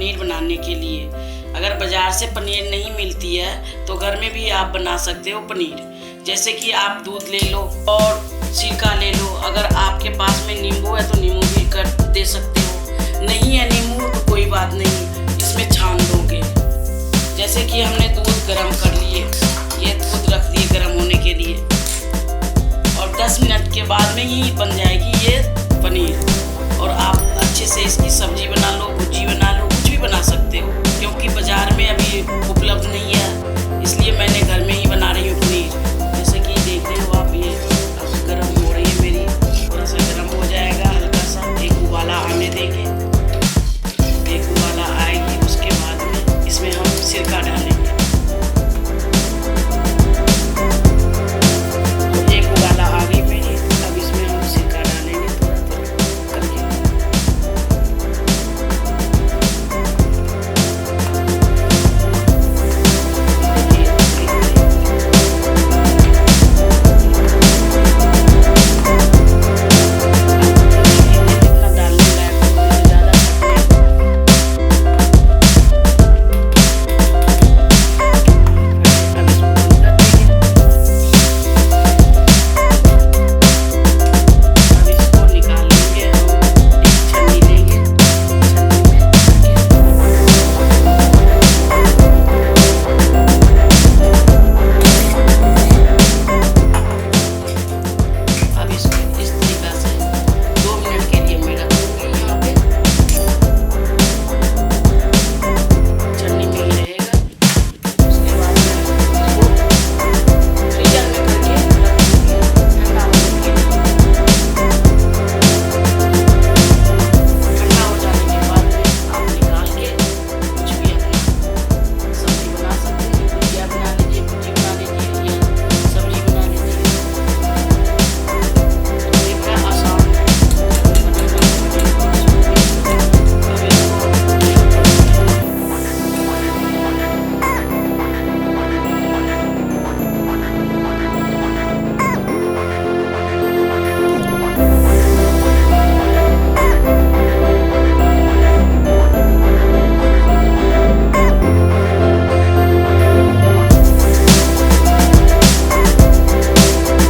पनीर बनाने के लिए। अगर बाज़ार से पनीर नहीं मिलती है तो घर में भी आप बना सकते हो पनीर। जैसे कि आप दूध ले लो और सिरका ले लो। अगर आपके पास में नींबू है तो नींबू भी कर दे सकते हो, नहीं है नींबू तो कोई बात नहीं, इसमें छान दोगे। जैसे कि हमने दूध गर्म कर लिए, ये दूध रख दिए गर्म होने के लिए, और 10 मिनट के बाद में ही बन जाएगी ये पनीर और आप अच्छे से इसकी सब्जी